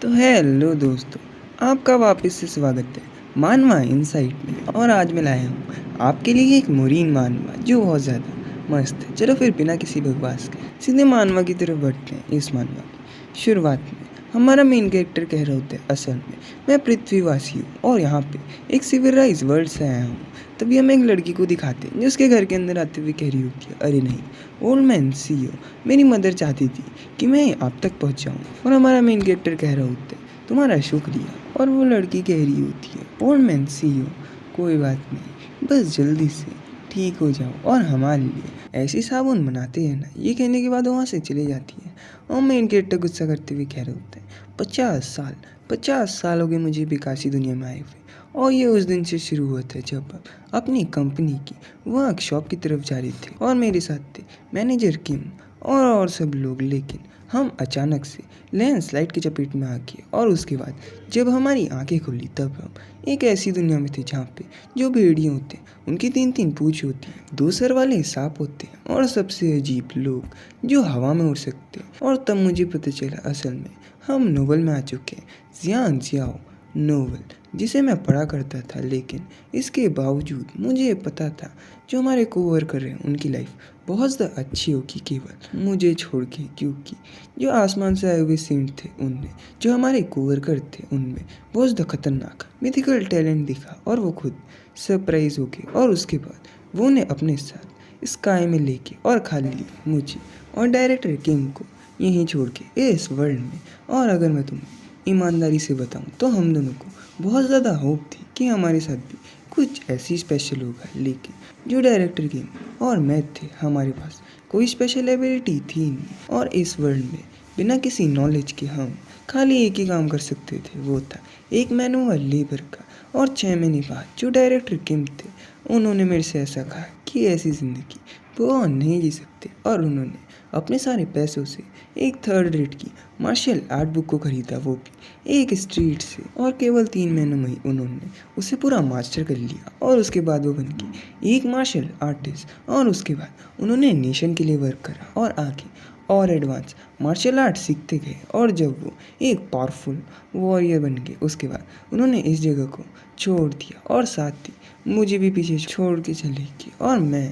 तो हेलो दोस्तों, आपका वापस से स्वागत है मानवा इनसाइट में। और आज मैं लाया हूँ आपके लिए एक मुरीन मानवा जो बहुत ज़्यादा मस्त है। चलो फिर बिना किसी बकवास के सीधे मानवा की तरफ बढ़ते हैं। इस मानवा की शुरुआत में हमारा मेन कैरेक्टर कह रहा होता है, असल में मैं पृथ्वीवासी हूँ और यहाँ पे एक सिविलाइज वर्ल्ड से आया हूँ। तभी हमें एक लड़की को दिखाते हैं जो उसके घर के अंदर आते हुए कह रही होती है, अरे नहीं ओल्ड मैन सी हो, मेरी मदर चाहती थी कि मैं आप तक पहुंच जाऊं। और हमारा मेन कैरेक्टर कह रहा होता है, तुम्हारा शुक्रिया। और वो लड़की कह रही होती है, ओल्ड मैन सी हो, कोई बात नहीं, बस जल्दी से ठीक हो जाओ और हमारे लिए ऐसी साबुन बनाते हैं ना। ये कहने के बाद वहाँ से चले जाती है। और मेन कैरेक्टर गुस्सा करते हुए कह रहा होता है, 50 साल हो गए मुझे विकासी दुनिया में आए हुए। और ये उस दिन से शुरू हुआ था जब हम अपनी कंपनी की वर्कशॉप की तरफ जा रहे थे और मेरे साथ थे मैनेजर किम और सब लोग। लेकिन हम अचानक से लैंडस्लाइड की चपेट में आ गए और उसके बाद जब हमारी आंखें खुली तब हम एक ऐसी दुनिया में थे जहाँ पे जो भेड़िए होते हैं उनकी 3-3 पूंछ होती है, 2 सर वाले सांप होते हैं और सबसे अजीब लोग जो हवा में उड़ सकते हैं। और तब मुझे पता चला असल में हम नोवेल में आ चुके हैं, जियांग जियाओ नोवेल, जिसे मैं पढ़ा करता था। लेकिन इसके बावजूद मुझे पता था जो हमारे कोवर्कर हैं उनकी लाइफ बहुत ज़्यादा अच्छी होगी केवल मुझे छोड़ के, क्योंकि जो आसमान से आए हुए सेंट थे उनमें, जो हमारे कोवर्कर थे उनमें बहुत ज़्यादा खतरनाक मिथिकल टैलेंट दिखा और वो खुद सरप्राइज हो गए। और उसके बाद वो ने अपने साथ स्काई में लेके और खा लिया मुझे और डायरेक्टर किंग को यहीं छोड़ के इस वर्ल्ड में। और अगर मैं तुम्हें ईमानदारी से बताऊं तो हम दोनों को बहुत ज़्यादा होप थी कि हमारे साथ भी कुछ ऐसी स्पेशल होगा। लेकिन जो डायरेक्टर किंग और मैं थे, हमारे पास कोई स्पेशल एबिलिटी थी नहीं। और इस वर्ल्ड में बिना किसी नॉलेज के हम खाली एक ही काम कर सकते थे, वो था एक मैनुअल लेबर का। और 6 महीने बाद जो डायरेक्टर किंग थे उन्होंने मेरे से ऐसा कहा कि ऐसी ज़िंदगी वो नहीं जी सकते। और उन्होंने अपने सारे पैसों से एक 3rd रेट की मार्शल आर्ट बुक को खरीदा, वो भी एक स्ट्रीट से। और केवल 3 महीनों में ही उन्होंने उसे पूरा मास्टर कर लिया। और उसके बाद वो बन गई एक मार्शल आर्टिस्ट। और उसके बाद उन्होंने नेशन के लिए वर्क करा और आगे और एडवांस मार्शल आर्ट सीखते गए। और जब वो एक पावरफुल वॉरियर बन गए उसके बाद उन्होंने इस जगह को छोड़ दिया और साथ ही मुझे भी पीछे छोड़ के चले गए। और मैं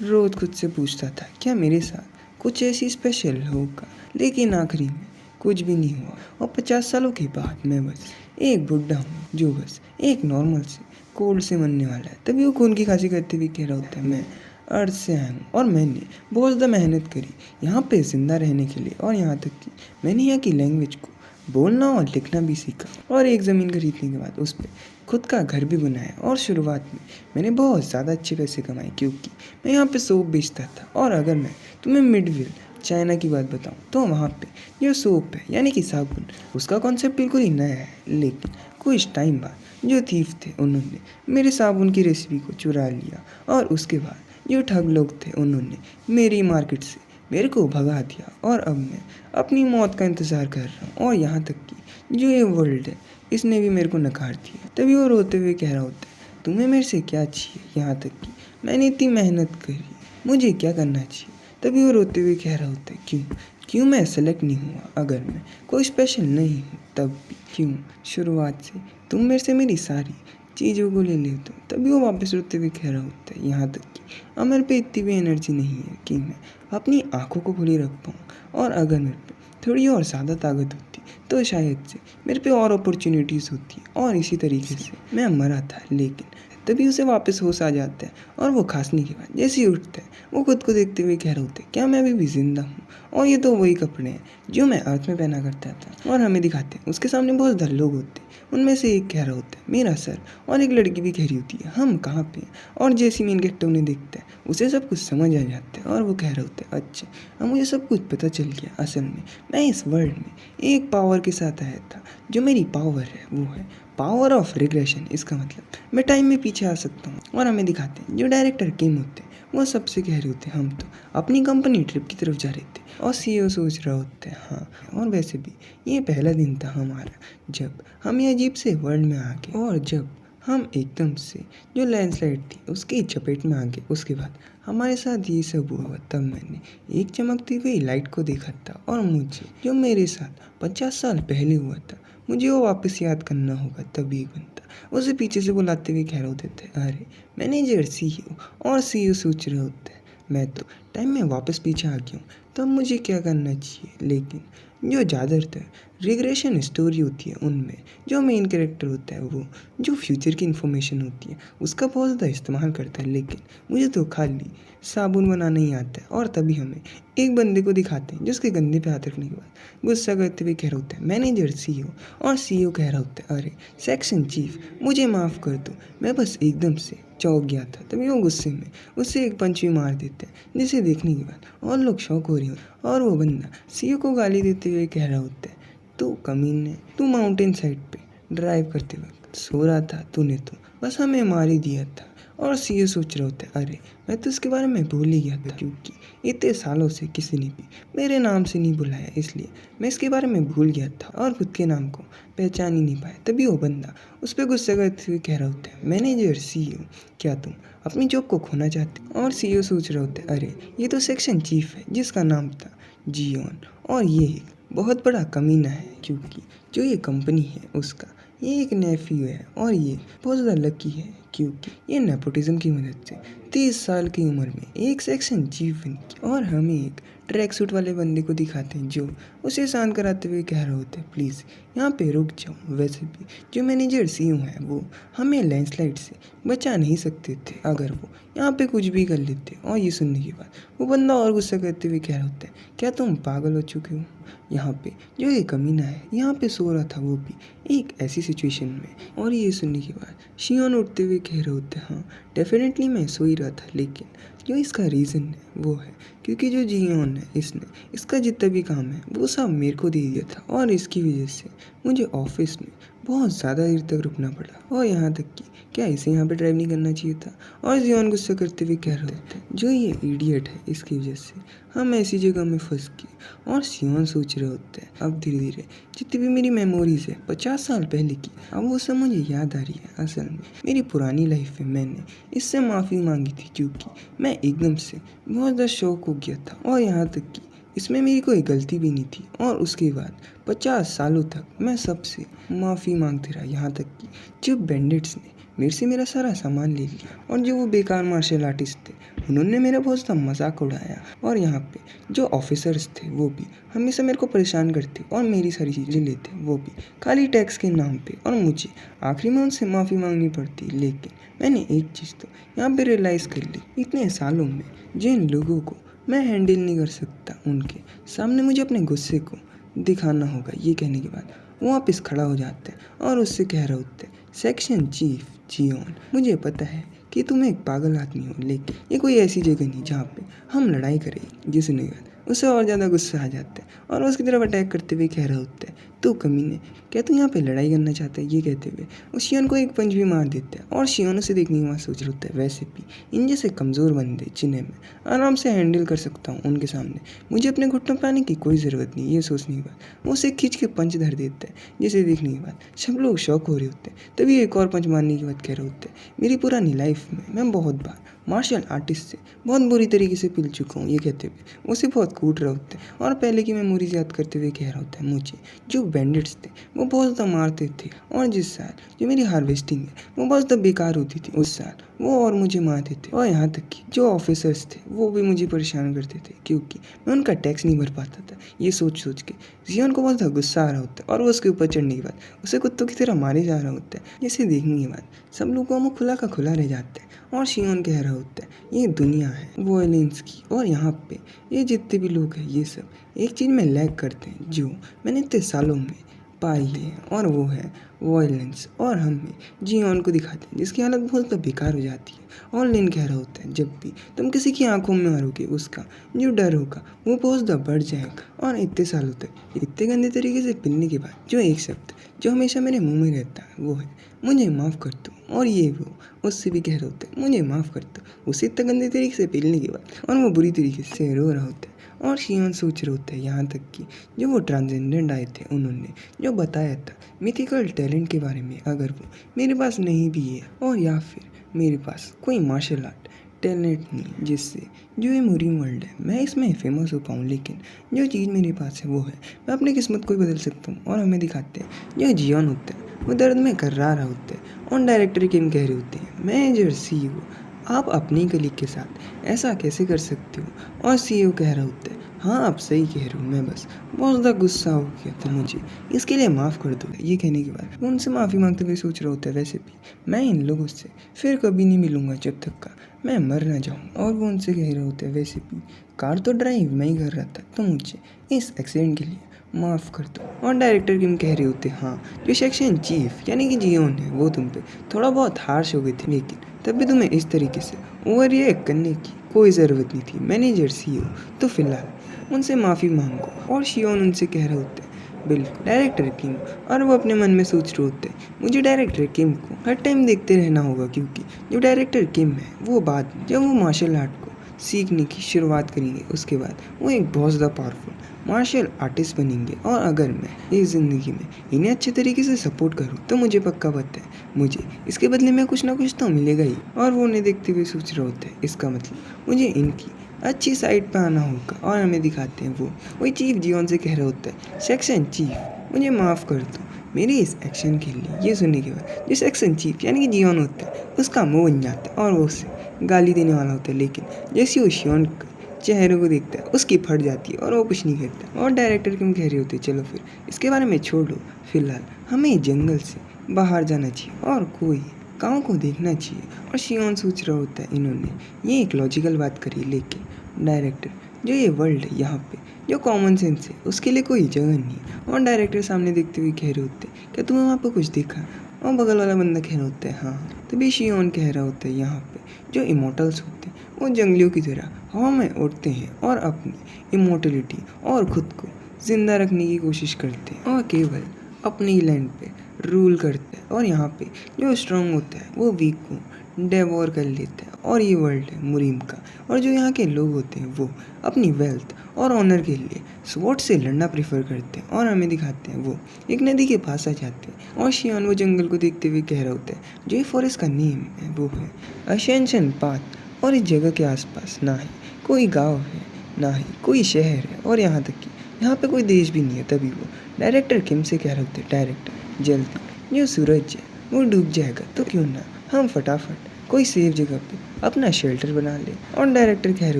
रोज़ खुद से पूछता था क्या मेरे साथ कुछ ऐसी स्पेशल होगा, लेकिन आखिरी में कुछ भी नहीं हुआ। और 50 सालों के बाद मैं बस एक बुढ़ा हूँ जो बस एक नॉर्मल से कोल्ड से मरने वाला है। तभी वो खून की खांसी करते हुए कह रहा होता है, मैं अर्थ से आया हूँ और मैंने बहुत ज़्यादा मेहनत करी यहाँ पे ज़िंदा रहने के लिए। और यहाँ तक कि मैंने यहाँ की लैंग्वेज को बोलना और लिखना भी सीखा। और एक ज़मीन खरीदने के बाद उस पर खुद का घर भी बनाया। और शुरुआत में मैंने बहुत ज़्यादा अच्छे पैसे कमाए क्योंकि मैं यहाँ पे सोप बेचता था। और अगर मैं तुम्हें मिडविल चाइना की बात बताऊँ तो वहाँ पे जो सोप है यानी कि साबुन, उसका कॉन्सेप्ट बिल्कुल ही नया है। लेकिन कुछ टाइम बाद जो थीफ थे उन्होंने मेरे साबुन की रेसिपी को चुरा लिया। और उसके बाद जो ठग लोग थे उन्होंने मेरी मार्केट से मेरे को भगा दिया। और अब मैं अपनी मौत का इंतज़ार कर रहा हूँ। और यहाँ तक कि जो ये वर्ल्ड है इसने भी मेरे को नकार दिया। तभी वो रोते हुए कह रहा होता है, तुम्हें मेरे से क्या चाहिए, यहाँ तक कि मैंने इतनी मेहनत करी, मुझे क्या करना चाहिए। तभी वो रोते हुए कह रहा होता है, क्यों मैं सेलेक्ट नहीं हुआ, अगर मैं कोई स्पेशल नहीं हूँ तब भी क्यों शुरुआत से तुम मेरे से मेरी सारी चीज़ों को ले लेते हो। तभी वो वापस रोते हुए कह रहा होता है, यहाँ तक कि अब मेरे पे इतनी भी एनर्जी नहीं है कि मैं अपनी आँखों को खुली रख पाऊँ। और अगर मेरे पे थोड़ी और ज़्यादा ताकत होती तो शायद से मेरे पे और अपॉर्चुनिटीज़ होती। और इसी तरीके से मैं मरा था। लेकिन तभी उसे वापस होश आ जाता है और वो खांसने के बाद जैसे ही उठता है वो खुद को देखते हुए कह रहा होता है, क्या मैं अभी भी जिंदा हूँ। और ये तो वही कपड़े हैं जो मैं अर्थ में पहना करता था। और हमें दिखाते हैं उसके सामने बहुत ज़्यादा लोग होते हैं, उनमें से एक कह रहा होता है मेरा सर। और एक लड़की भी कह रही होती है हम कहाँ पे हैं। और जैसी मेन कैरेक्टर उन्हें देखता है उसे सब कुछ समझ आ जाता है और वो कह रहा होता है, अच्छा अब मुझे सब कुछ पता चल गया। असल में मैं इस वर्ल्ड में एक पावर के साथ आया था, जो मेरी पावर है वो है पावर ऑफ रिग्रेशन। इसका मतलब मैं टाइम में पीछे आ सकता हूँ। और हमें दिखाते हैं जो डायरेक्टर किम होते हैं वो सबसे कह रहे होते हैं हम तो अपनी कंपनी ट्रिप की तरफ जा रहे थे। और सीईओ सोच रहा होता है, हाँ और वैसे भी ये पहला दिन था हमारा जब हम ये अजीब से वर्ल्ड में आ गए। और जब हम एकदम से जो लैंडस्लाइड थी उसकी चपेट में आ गए उसके बाद हमारे साथ ये सब हुआ। तब मैंने एक चमकती हुई लाइट को देखा था और मुझे जो मेरे साथ 50 साल पहले हुआ था मुझे वो वापस याद करना होगा। तभी एक बंदा उसे पीछे से बुलाते हुए कह रहे होते थे, अरे मैनेजर, सीईओ। और सीईओ सोच रहे होते हैं, मैं तो टाइम में वापस पीछे आ गया हूँ, तब मुझे क्या करना चाहिए। लेकिन जो ज़्यादातर रिग्रेशन स्टोरी होती है उनमें जो मेन कैरेक्टर होता है वो जो फ्यूचर की इन्फॉर्मेशन होती है उसका बहुत ज़्यादा इस्तेमाल करता है। लेकिन मुझे तो खाली साबुन बनाना ही आता है। और तभी हमें एक बंदे को दिखाते हैं जिसके कंधे पे हाथ रखने के बाद गुस्सा करते हुए कह रहा होता है, मैनेजर, सीईओ। और सीईओ कह रहा होता है, अरे सेक्शन चीफ, मुझे माफ़ कर दो, मैं बस एकदम से चौंक गया था। तभी वो गुस्से में उससे एक पंच भी मार देते हैं, जिसे देखने के बाद और लोग शौक हो रहे होते हैं। और वो बंदा सीईओ को गाली देते हुए कह रहा होता है, तू कमीने, तू माउंटेन साइड पे ड्राइव करते वक्त सो रहा था, तूने तो बस हमें मार ही दिया था। और सीईओ सोच रहा होता है, अरे मैं तो इसके बारे में भूल ही गया था, क्योंकि इतने सालों से किसी ने भी मेरे नाम से नहीं बुलाया, इसलिए मैं इसके बारे में भूल गया था और खुद के नाम को पहचान ही नहीं पाया। तभी वो बंदा उस पर गुस्सा करते हुए कह रहा होता है, मैनेजर, सीईओ, क्या तुम अपनी जॉब को खोना चाहते हो। और सीईओ सोच रहा होता है, अरे ये तो सेक्शन चीफ है जिसका नाम था जियोन, और ये एक बहुत बड़ा कमीना है, क्योंकि जो ये कंपनी है उसका ये एक नेफ्यू है। और ये बहुत ज़्यादा लकी है क्योंकि ये नेपोटिज्म की मदद से 30 साल की उम्र में एक सेक्शन चीफ बन गया। और हमें एक ट्रैक सूट वाले बंदे को दिखाते हैं जो उसे शांत कराते हुए कह रहे होते हैं, प्लीज़ यहाँ पे रुक जाओ। वैसे भी जो मैनेजर सीईओ है वो हमें लैंडस्लाइड से बचा नहीं सकते थे अगर वो यहाँ पे कुछ भी कर लेते। और ये सुनने के बाद वो बंदा और गुस्सा करते हुए कह रहा होता है, क्या तुम पागल हो चुके हो। यहाँ पे जो ये कमीना है यहाँ पे सो रहा था, वो भी एक ऐसी सिचुएशन में। और ये सुनने के बाद शियोन उठते हुए कह रहे होते हैं, हाँ डेफिनेटली मैं सो ही रहा था, लेकिन जो इसका रीज़न है वो है क्योंकि जो जियोन है इसने इसका जितना भी काम है वो सब मेरे को दे दिया था। और इसकी वजह से मुझे ऑफिस में बहुत ज़्यादा देर तक रुकना पड़ा, और यहाँ तक कि क्या इसे यहाँ पे ड्राइव नहीं करना चाहिए था। और जियोन गुस्सा करते हुए कह रहे थे, जो ये इडियट है इसकी वजह से हम ऐसी जगह में फंस गए। और सियोन सोच रहे होते हैं, अब धीरे धीरे जितनी भी मेरी मेमोरीज है 50 साल पहले की, अब वो सब मुझे याद आ रही है। असल में मेरी पुरानी लाइफ में मैंने इससे माफ़ी मांगी थी क्योंकि मैं एकदम से बहुत ज़्यादा शौक हो गया था, और यहाँ तक कि इसमें मेरी कोई गलती भी नहीं थी। और उसके बाद 50 सालों तक मैं सबसे माफ़ी मांगते रहा, यहाँ तक कि जब बैंडिट्स ने मेरे से मेरा सारा सामान ले लिया और जो वो बेकार मार्शल आर्टिस्ट थे उन्होंने मेरा बहुत सा मजाक उड़ाया। और यहाँ पे जो ऑफिसर्स थे वो भी हमेशा मेरे को परेशान करते और मेरी सारी चीज़ें लेते, वो भी खाली टैक्स के नाम पे, और मुझे आखिरी में उनसे माफ़ी मांगनी पड़ती। लेकिन मैंने एक चीज़ तो यहाँ पे रियलाइज़ कर ली, इतने सालों में जिन लोगों को मैं हैंडल नहीं कर सकता उनके सामने मुझे अपने गुस्से को दिखाना होगा। ये कहने के बाद वो वापस खड़ा हो जाता है और उससे कह रहे होते हैं, सेक्शन चीफ जियोन, मुझे पता है कि तुम एक पागल आदमी हो, लेकिन ये कोई ऐसी जगह नहीं जहाँ पे हम लड़ाई करें। जिसने उसे और ज़्यादा गुस्सा आ जाता है और उसकी तरफ अटैक करते हुए कह रहा होता है, तू कमीने, क्या तू यहाँ पे लड़ाई करना चाहता है। ये कहते हुए वो शियोन को एक पंच भी मार देता है। और शियोन उसे देखने के बाद सोच रहा होता है, वैसे भी इन जैसे कमज़ोर बंदे जिन्हें मैं आराम से हैंडल कर सकता हूँ उनके सामने मुझे अपने घुटनों पे आने की कोई ज़रूरत नहीं। ये सोचने के बाद वो उसे खींच के पंच धर देता है, जिसे देखने के बाद सब लोग शौक हो रहे होते हैं। तभी एक और पंच मारने के बाद कह रहे होते हैं, मेरी पुरानी लाइफ में मैं बहुत बार मार्शल आर्टिस्ट से बहुत बुरी तरीके से पिल चुका हूँ। ये कहते हुए उसे बहुत कूट रहे होते हैं और पहले की मेमोरीज याद करते हुए कह रहा होता है, मुझे जो बैंडिट्स थे वो बहुत ज़्यादा मारते थे, और जिस साल जो मेरी हार्वेस्टिंग है वो बहुत ज़्यादा बेकार होती थी उस साल वो और मुझे मारते थे। और यहाँ तक कि जो ऑफिसर्स थे वो भी मुझे परेशान करते थे क्योंकि मैं उनका टैक्स नहीं भर पाता था। ये सोच सोच के जियोन को बहुत ज़्यादा गुस्सा आ रहा होता है और वो उसके ऊपर चढ़ने के बाद उसे कुत्तों की तरह मारे जा रहा होता है। जिसे देखने के बाद सब लोगों का मुँह खुला का खुला रह जाता है और शियोन कह रहा होता है, ये दुनिया है वॉयलेंस की, और यहाँ पे ये जितने भी लोग हैं ये सब एक चीज़ में लैग करते हैं जो मैंने इतने सालों में पाई है, और वो है वॉयलेंस। और हमें जियोन को दिखाते हैं जिसकी हालत बहुत ज़्यादा बेकार हो जाती है। और लिन कह रहा होता है, जब भी तुम किसी की आंखों में मारोगे उसका जो डर होगा वो बहुत ज़्यादा बढ़ जाएगा। और इतने सालों तक इतने गंदे तरीके से पिलने के बाद जो एक शब्द जो हमेशा मेरे मुंह में रहता है वो है, मुझे माफ़ कर दो। और ये वो उससे भी कह रहा होता है, मुझे माफ़ कर दो। उसे इतने गंदे तरीके से पिलने के बाद और वो बुरी तरीके से रो रहा होता है। और शियोन सोच रहे होते हैं, यहाँ तक कि जो वो ट्रांसजेंडेंट आए थे उन्होंने जो बताया था मिथिकल टैलेंट के बारे में, अगर वो मेरे पास नहीं भी है और या फिर मेरे पास कोई मार्शल आर्ट टैलेंट नहीं, जिससे जो ये मुरीम वर्ल्ड है मैं इसमें फेमस हो पाऊँ, लेकिन जो चीज़ मेरे पास है वो है मैं अपनी किस्मत को ही बदल सकता हूँ। और हमें दिखाते हैं जो जियोन होता है वो दर्द में कर्रा रहा होता है और डायरेक्टर किम कह रहे होते हैं मैनेजर CEO आप अपनी कलीग के साथ ऐसा कैसे कर सकते हो। और CEO कह रहा होता है हाँ आप सही कह रहे हो, मैं बस बहुत ज़्यादा गुस्सा हो गया था, मुझे इसके लिए माफ़ कर दो। ये कहने के बाद वो उनसे माफ़ी मांगते हुए सोच रहा होता है वैसे भी मैं इन लोगों से फिर कभी नहीं मिलूँगा जब तक का मैं मर ना जाऊँ। और वो उनसे कह रहे होते हैं वैसे भी कार तो ड्राइव मैं ही कर रहा था, तो मुझे इस एक्सीडेंट के लिए माफ़ कर दो। और डायरेक्टर किम कह रहे होते हाँ जो सेक्शन चीफ यानी कि जियोन है वो तुम पे थोड़ा बहुत हार्श हो गई थी, लेकिन तब भी तुम्हें इस तरीके से ओवर रिएक्ट करने की कोई ज़रूरत नहीं थी। मैनेजर CEO तो फिलहाल उनसे माफ़ी मांगो। और शियोन उनसे कह रहे होते हैं बिल्कुल डायरेक्टर किम। और वो अपने मन में सोच रहे होते हैं मुझे डायरेक्टर किम को हर टाइम देखते रहना होगा, क्योंकि जो डायरेक्टर किम है वो बाद में जब वो मार्शल आर्ट को सीखने की शुरुआत करेंगे उसके बाद वो एक बहुत ज़्यादा पावरफुल मार्शल आर्टिस्ट बनेंगे। और अगर मैं इस ज़िंदगी में इन्हें अच्छे तरीके से सपोर्ट करूँ तो मुझे पक्का पता है मुझे इसके बदले में कुछ ना कुछ तो मिलेगा ही। और वो उन्हें देखते हुए सोच रहे होते हैं इसका मतलब मुझे इनकी अच्छी साइड पे आना होगा। और हमें दिखाते हैं वो वही चीफ जियोन से कह रहा होता है सेक्शन चीफ मुझे माफ़ कर दो मेरे इस एक्शन के लिए। ये सुनने के बाद जो सेक्शन चीफ यानी कि जियोन होता है उसका मुंह बन जाता है और वो उसे गाली देने वाला होता है, लेकिन जैसे वो शियोन के चेहरे को देखता है उसकी फट जाती है और वो कुछ नहीं कहता। और डायरेक्टर क्यों कह रहे होते चलो फिर इसके बारे में छोड़ दो, फिलहाल हमें जंगल से बाहर जाना चाहिए और कोई गाँव को देखना चाहिए। और शियोन सोच रहा होता है इन्होंने ये एक लॉजिकल बात करी, लेकिन डायरेक्टर जो ये वर्ल्ड है यहाँ पे जो कॉमन सेंस है उसके लिए कोई जगह नहीं है। और डायरेक्टर सामने देखते हुए कह रहे होते क्या तुम्हें वहाँ पे कुछ दिखा। और बगल वाला बंदा कह रहा होता है हाँ। तभी शियोन कह रहा होता है यहाँ पे जो इमोर्टल्स होते हैं वो जंगलियों की तरह हवा में उड़ते हैं और अपनी इमोर्टलिटी और ख़ुद को ज़िंदा रखने की कोशिश करते हैं और केवल अपनी लैंड पे रूल करते हैं। और यहाँ पे जो स्ट्रॉन्ग होता है वो वीक को डेवोर कर लेता है। और ये वर्ल्ड है मुरीम का। और जो यहाँ के लोग होते हैं वो अपनी वेल्थ और ऑनर के लिए स्वॉर्ड से लड़ना प्रेफर करते हैं। और हमें दिखाते हैं वो एक नदी के पास आ जाते हैं और शियान वो जंगल को देखते हुए कह रहा होता है जो फॉरेस्ट का नेम है वो है असेंशन पाथ। और इस जगह के आसपास ना ही कोई गांव है ना ही कोई शहर है और यहाँ तक कि यहाँ पे कोई देश भी नहीं है। तभी वो डायरेक्टर किम से कह रहे होते डायरेक्टर जल्दी जो सूरज है वो डूब जाएगा तो क्यों ना हम फटाफट कोई सेफ जगह पे अपना शेल्टर बना ले। और डायरेक्टर कह रहे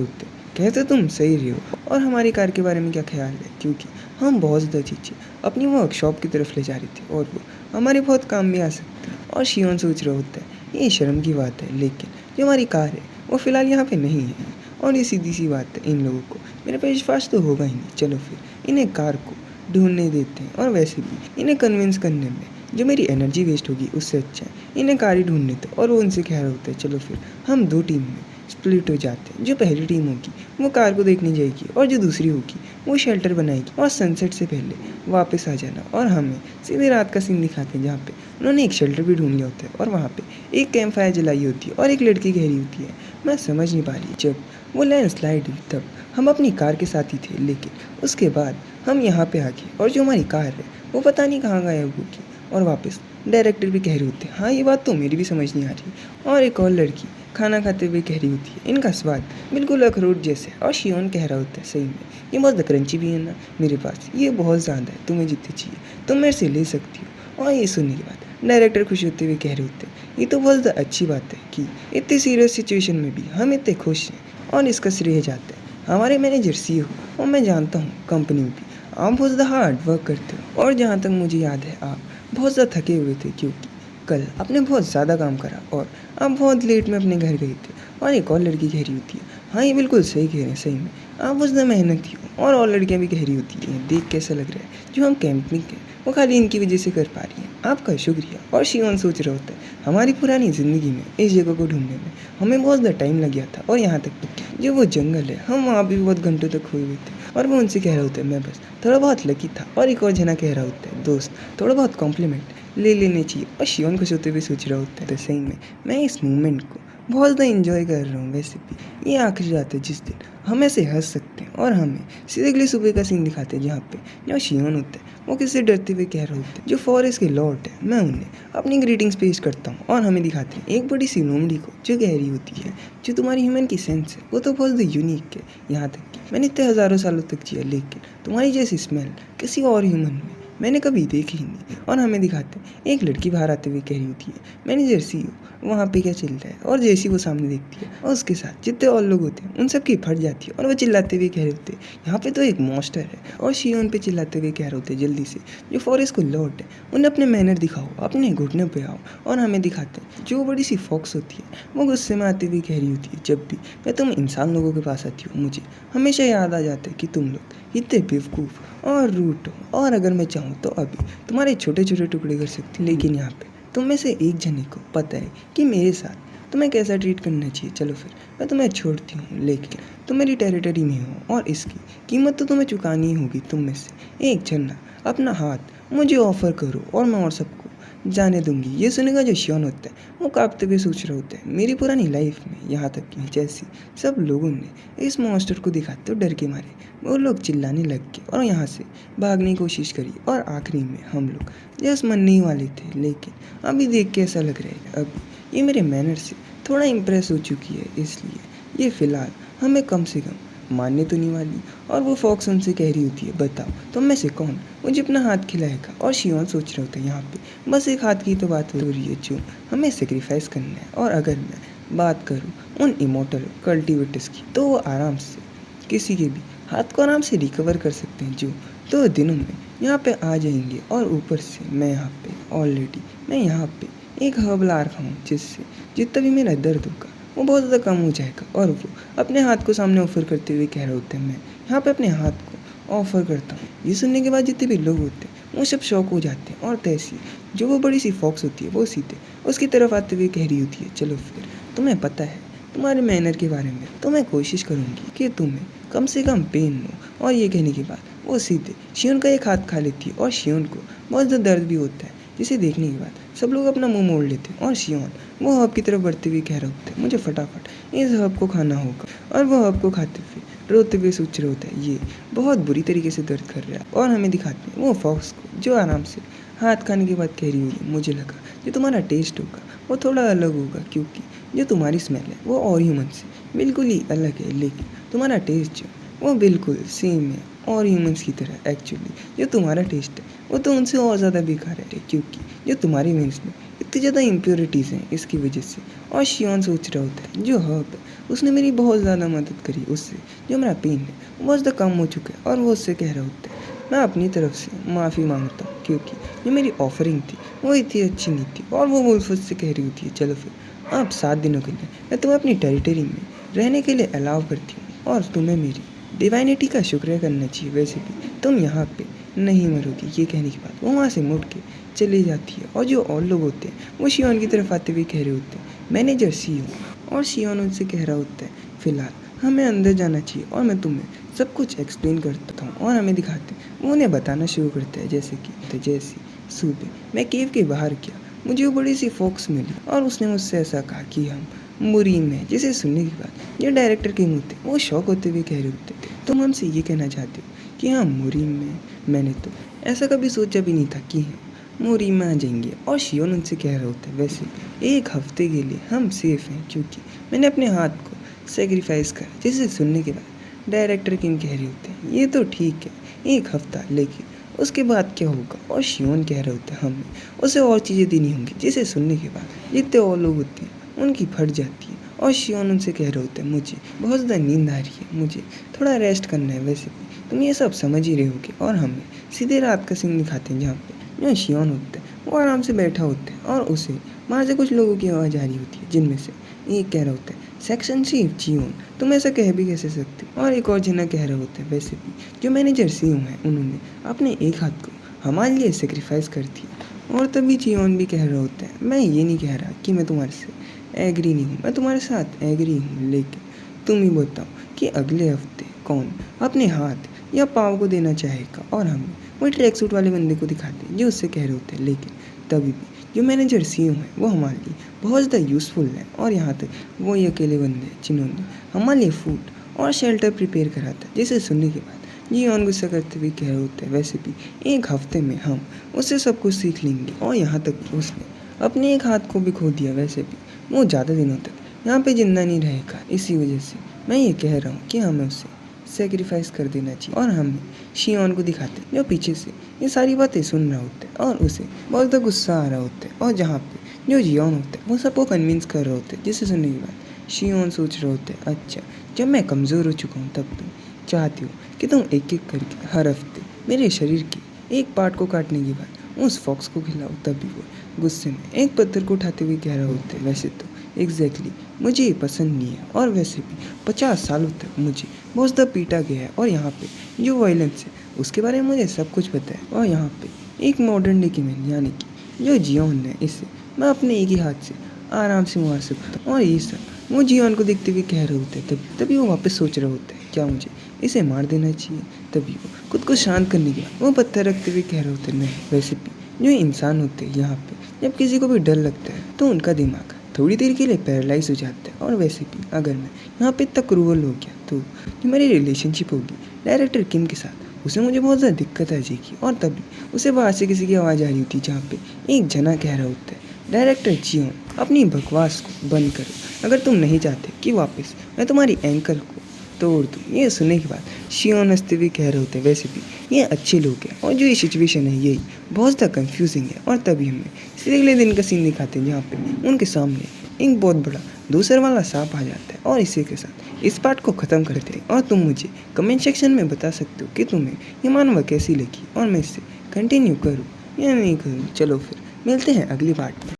होते कहते तुम सही रहे हो। और हमारी कार के बारे में क्या ख्याल है, क्योंकि हम बहुत ज़्यादा चीज़ें अपनी वर्कशॉप की तरफ ले जा रही थी और वो हमारे बहुत काम भी आ सकती है। और शियोन सोच रहा होता है ये शर्म की बात है, लेकिन जो हमारी कार है वो फ़िलहाल यहाँ पे नहीं है। और ये सीधी सी बात है इन लोगों को मेरे पे विश्वास तो होगा ही नहीं, चलो फिर इन्हें कार को ढूंढने देते हैं। और वैसे भी इन्हें कन्विंस करने में जो मेरी एनर्जी वेस्ट होगी उससे अच्छा है इन्हें कार ही ढूंढने दो। और वो उनसे कह रहे होते हैं चलो फिर हम 2 टीम में स्प्लिट हो जाते हैं। जो पहली टीम होगी वो कार को देखने जाएगी और जो दूसरी होगी वो शेल्टर बनाएगी और सनसेट से पहले वापस आ जाना। और हमें सीधे रात का सीन दिखाते हैं जहाँ पे उन्होंने एक शेल्टर भी ढूंढ लिया होता है और वहाँ पे एक कैंप फायर जलाई होती है और एक लड़की गहरी होती है। मैं समझ नहीं पा रही जब वो लैंडस्लाइड हुई तब हम अपनी कार के साथ ही थे, लेकिन उसके बाद हम यहाँ पे आ गए और जो हमारी कार है वो पता नहीं कहाँ गायब होगी। और वापस डायरेक्टर भी कह रहे होते हाँ ये बात तो मेरी भी समझ नहीं आ रही। और एक और लड़की खाना खाते हुए कह रही होती है इनका स्वाद बिल्कुल अखरोट जैसे है। और शियोन कह रहा होता है सही में ये बहुत क्रंची भी है ना, मेरे पास ये बहुत ज़्यादा है, तुम्हें जितनी चाहिए तुम मेरे से ले सकती हो। और ये सुनने के बाद डायरेक्टर खुश होते हुए कह रहे होते हैं ये तो बहुत ज़्यादा अच्छी बात है कि इतनी सीरियस सिचुएशन में भी हम इतने खुश हैं। और इसका श्रेय जाता है हमारे मैनेजर CEO और मैं जानता हूँ कंपनी में भी आप बहुत ज़्यादा हार्ड वर्क करते हो। और जहाँ तक मुझे याद है आप बहुत ज़्यादा थके हुए थे क्योंकि कल आपने बहुत ज़्यादा काम करा और आप बहुत लेट में अपने घर गए थे। और एक और लड़की कह रही होती है हाँ ये बिल्कुल सही कह रहे हैं, सही में आप बहुत ज़्यादा मेहनती हो। और लड़कियाँ भी कह रही होती हैं देख कैसा लग रहा है जो हम कैंपिंग है वो खाली इनकी वजह से कर पा रही हैं, आपका शुक्रिया। और शियोन सोच रहा होता है हमारी पुरानी ज़िंदगी में इस जगह को ढूंढने में हमें बहुत ज़्यादा टाइम लग गया था और यहाँ तक जो वो जंगल है हम वहाँ भी बहुत घंटों तक खोए हुए थे। और वो उनसे कह रहा होता है मैं बस थोड़ा बहुत लकी था। और एक और जना कह रहा होता है दोस्त थोड़ा बहुत कॉम्प्लीमेंट ले लेने चाहिए। और शियोन खुश होते हुए सोच रहा होता है तो सही में मैं इस मूवमेंट को बहुत ज़्यादा एंजॉय कर रहा हूँ। वैसे भी ये आखिरी रात है जिस दिन हम ऐसे हंस सकते हैं और हमें सीधे अगली सुबह का सीन दिखाते हैं जहाँ पे जो शियोन होता है वो किसी से डरते हुए कह रहे होते हैं जो फॉरेस्ट के लॉर्ड है। मैं उन्हें अपनी ग्रीटिंग्स पेश करता हूँ और हमें दिखाते हैं एक बड़ी सी लोमड़ी को जो कह रही होती है जो तुम्हारी ह्यूमन की सेंस है वो तो बहुत यूनिक है। यहाँ तक कि मैंने इतने हज़ारों सालों तक जिया लेकिन तुम्हारी जैसी स्मेल किसी और ह्यूमन में मैंने कभी देखी ही नहीं। और हमें दिखाते हैं एक लड़की बाहर आते हुए कह रही होती है मैनेजर CEO वहाँ पे क्या चल रहा है। और जैसी वो सामने देखती है और उसके साथ जितने और लोग होते हैं उन सब की फट जाती है और वो चिल्लाते हुए कह रहे होते हैं यहाँ पे तो एक मॉन्स्टर है। और शियोन पे चिल्लाते हुए कह रहे होते हैं जल्दी से जो फॉरेस्ट को लौट है उन्हें अपने मैनर दिखाओ अपने घुटने पे आओ। और हमें दिखाते हैं जो बड़ी सी फॉक्स होती है वो गुस्से में आती हुई कह रही होती है जब भी मैं तुम इंसान लोगों के पास आती हूँ मुझे हमेशा याद आ जाता है कि तुम लोग इतने बेवकूफ़ और रूट हो और अगर मैं चाहूँ तो अभी तुम्हारे छोटे छोटे टुकड़े कर सकती लेकिन यहाँ पे तुम में से एक जने को पता है कि मेरे साथ तुम्हें कैसा ट्रीट करना चाहिए। चलो फिर मैं तुम्हें छोड़ती हूँ लेकिन तुम मेरी टेरिटरी में हो और इसकी कीमत तो तुम्हें चुकानी ही होगी। तुम में से एक जना अपना हाथ मुझे ऑफ़र करो और मैं और सबको जाने दूंगी। ये सुनेगा जो शियोन होता है वो कांपते हुए सोच रहे होते हैं मेरी पुरानी लाइफ में यहाँ तक कि जैसी सब लोगों ने इस मॉन्स्टर को देखा तो डर के मारे वो लोग चिल्लाने लग गए और यहाँ से भागने की कोशिश करी और आखिरी में हम लोग जस्ट मनने ही वाले थे लेकिन अभी देख के ऐसा लग रहा है अब ये मेरे मैनर से थोड़ा इम्प्रेस हो चुकी है इसलिए ये फ़िलहाल हमें कम से कम मानने तो नहीं वाली। और वो फॉक्स उनसे कह रही होती है बताओ तुम में से कौन मुझे अपना हाथ खिलाएगा। और शियोन सोच रहा होता है यहाँ पे बस एक हाथ की तो बात हो रही है जो हमें सेक्रीफाइस करना है। और अगर मैं बात करूँ उन इमोर्टल कल्टिवेटर्स की तो वो आराम से किसी के भी हाथ को आराम से रिकवर कर सकते हैं जो 2 दिनों में यहाँ पे आ जाएंगे। और ऊपर से मैं यहाँ पे ऑलरेडी मैं यहाँ पे एक हर्ब ला रखा हूँ जिससे जितना भी मेरा दर्द होगा वो बहुत ज़्यादा कम हो जाएगा। और वो अपने हाथ को सामने ऑफर करते हुए कह रहे होते हैं मैं यहाँ पे अपने हाथ को ऑफर करता हूँ। ये सुनने के बाद जितने भी लोग होते हैं वो सब शौक हो जाते हैं और तैसी जो वो बड़ी सी फॉक्स होती है वो सीधे उसकी तरफ आते हुए कह रही होती है चलो फिर तुम्हें पता है तुम्हारे मैनर के बारे में तो मैं कोशिश करूँगी कि तुम्हें कम से कम पेन हो। और ये कहने के बाद वो सीधे शियोन का एक हाथ खा लेती है और शियोन को बहुत ज़्यादा दर्द भी होता है जिसे देखने के बाद सब लोग अपना मुंह मोड़ लेते हैं। और शियोन वो हब की तरफ बढ़ते हुए कह रहे होते हैं मुझे फटाफट इस हब को खाना होगा। और वो हब को खाते हुए रोते हुए सोच रहे होता है ये बहुत बुरी तरीके से दर्द कर रहा है। और हमें दिखाते हैं वो फॉक्स को जो आराम से हाथ खाने के बाद कह रही होगी मुझे लगा जो तुम्हारा टेस्ट होगा वो थोड़ा अलग होगा क्योंकि जो तुम्हारी स्मेल है वो और ह्यूमन से बिल्कुल ही अलग है लेकिन तुम्हारा टेस्ट जो वो बिल्कुल सेम है और ह्यूमंस की तरह। एक्चुअली जो तुम्हारा टेस्ट है वो तो उनसे और ज़्यादा बेकार है क्योंकि जो तुम्हारी मीन्स में इतनी ज़्यादा इम्प्योरिटीज़ हैं इसकी वजह से। और शियोन सोच रहा होता है जो हर्ब है उसने मेरी बहुत ज़्यादा मदद करी उससे जो मेरा पेन है वो बहुत ज़्यादा कम हो चुका है। और वो उससे कह रहा होता है मैं अपनी तरफ से माफ़ी मांगता हूँ क्योंकि जो मेरी ऑफरिंग थी वो इतनी अच्छी नहीं थी। और वो वुल्फ उससे कह रही होती है चलो फिर अब 7 दिनों के लिए मैं तुम्हें अपनी टेरिटरी में रहने के लिए अलाउ करती हूँ और तुम्हें मेरी डिवाइनिटी का शुक्रिया करना चाहिए। वैसे भी तुम यहाँ पे नहीं मरोगी। ये कहने के बाद वो वहाँ से मुड़ के चली जाती है। और जो और लोग होते हैं वो शियोन की तरफ आते हुए कह रहे होते हैं मैनेजर CEO। और शियोन उनसे कह रहा होता है फ़िलहाल हमें अंदर जाना चाहिए और मैं तुम्हें सब कुछ एक्सप्लेन करता हूँ। और हमें दिखाते हैं वो उन्हें बताना शुरू करता है जैसे कि जैसे सुबह मैं केव के बाहर गया मुझे वो बड़ी सी फॉक्स मिली और उसने मुझसे ऐसा कहा कि हम मुरीम में। जिसे सुनने के बाद जो डायरेक्टर के मुँह थे वो शौक होते हुए कह रहे होते तुम हमसे ये कहना चाहते हो कि हाँ मुरीम में। मैंने तो ऐसा कभी सोचा भी नहीं था कि हम मुरीम में आ जाएंगे। और शियोन उनसे कह रहा होता है वैसे 1 हफ्ते के लिए हम सेफ़ हैं क्योंकि मैंने अपने हाथ को सेक्रीफाइस करा। जिसे सुनने के बाद डायरेक्टर किम कह रहे होते हैं ये तो ठीक है 1 हफ्ता लेकिन उसके बाद क्या होगा। और शियोन कह रहे होते हैं हमें उसे और चीज़ें देनी होंगी। जिसे सुनने के बाद जितने और लोग होते हैं उनकी फट जाती है। और शियोन उनसे कह रहे होते हैं मुझे बहुत ज़्यादा नींद आ रही है मुझे थोड़ा रेस्ट करना है। वैसे भी तुम ये सब समझ ही रहे होगे। और हमें सीधे रात का सीन दिखाते हैं जहाँ पे जो शियोन होता है वो आराम से बैठा होता है और उसे वहाँ से कुछ लोगों की आवाज़ आ रही होती है जिनमें से एक कह रहा होता है सेक्शन चीफ जियोन तुम ऐसा कह भी कैसे सकते हो। और एक और जना कह रहा होता है वैसे भी जो मैनेजर CEO हैं उन्होंने अपने एक हाथ को हमारे लिए सेक्रीफाइस कर दिया। और तभी जियोन भी कह रहा होता है मैं ये नहीं कह रहा कि मैं तुम्हारे से एग्री नहीं हूँ मैं तुम्हारे साथ एग्री हूँ लेकिन तुम ही बताओ कि अगले हफ्ते कौन अपने हाथ या पाँव को देना चाहेगा। और हमें वही ट्रैक सूट वाले बंदे को दिखाते हैं जो उससे कह रहे होते हैं लेकिन तभी भी जो मैनेजर सीईओ हैं वो हमारे लिए बहुत ज़्यादा यूज़फुल हैं और यहाँ तक वो ही अकेले बंदे हैं जिन्होंने हमारे लिए फूड और शेल्टर प्रिपेयर करा था। जिसे सुनने के बाद जियोन गुस्सा करते हुए कह रहे होते हैं, वैसे भी एक हफ्ते में हम उससे सब कुछ सीख लेंगे और यहाँ तक कि उसने अपने एक हाथ को भी खो दिया। वैसे भी वो ज़्यादा दिनों तक यहाँ पे जिंदा नहीं रहेगा। इसी वजह से मैं ये कह रहा हूँ कि हमें उसे सेक्रीफाइस कर देना चाहिए। और हमें शियोन को दिखाते जो पीछे से ये सारी बातें सुन रहा होता है और उसे बहुत ज़्यादा गुस्सा आ रहा होता है और जहाँ पे जो जियोन होता है वो सबको कन्विंस कर रहे होते हैं। जिसे सुनने के बाद शियोन सोच रहे होते हैं, अच्छा जब मैं कमज़ोर हो चुका हूँ तब तुम चाहती हो कि तुम एक एक करके हर हफ्ते मेरे शरीर के एक पार्ट को काटने के बाद उस फॉक्स को खिलाओ। तभी वो गुस्से में एक पत्थर को उठाते हुए कह रहा होता है, वैसे तो एग्जैक्टली मुझे ये पसंद नहीं है और वैसे भी 50 सालों तक मुझे बहुत ज़्यादा पीटा गया है और यहाँ पे जो वायलेंस है उसके बारे में मुझे सब कुछ पता है। और यहाँ पे एक मॉडर्न डे की मैन यानी कि जो जियोन है इसे मैं अपने एक ही हाथ से आराम से मार सकता हूँ। और ये सब वो जियोन को देखते हुए कह रहे होते हैं। तभी वो वापस सोच रहे होते हैं, क्या मुझे इसे मार देना चाहिए। तभी वो खुद को शांत करने के वो पत्थर रखते हुए कह रहे होते हैं, नहीं वैसे भी जो इंसान होते हैं यहाँ पे जब किसी को भी डर लगता है तो उनका दिमाग थोड़ी देर के लिए पैरालाइज हो जाता है। और वैसे भी अगर मैं यहाँ पे इतना क्रूअल हो गया तो जो मेरी रिलेशनशिप होगी डायरेक्टर किम के साथ उसे मुझे बहुत ज़्यादा दिक्कत आ जाएगी। और तभी उसे बाहर से किसी की आवाज़ आ रही होती जहाँ पे एक जना कह रहा होता है, डायरेक्टर जियोन अपनी बकवास को बंद करो, अगर तुम नहीं चाहते कि वापस मैं तुम्हारी एंकल को तोड़ दूँ। ये सुनने के बाद शियोन हंसते हुए कह रहे होते हैं, वैसे भी ये अच्छे लोग हैं और जो ये सिचुएशन है यही बहुत ज़्यादा कंफ्यूजिंग है। और तभी हमें फिर अगले दिन का सीन दिखाते हैं जहाँ पे उनके सामने एक बहुत बड़ा दूसर वाला सांप आ जाता है। और इसी के साथ इस पार्ट को ख़त्म करते हैं। और तुम मुझे कमेंट सेक्शन में बता सकते हो कि तुम्हें ये मानवा कैसी लगी और मैं इससे कंटिन्यू करूँ या नहीं करूँ। चलो फिर मिलते हैं अगली पार्ट में।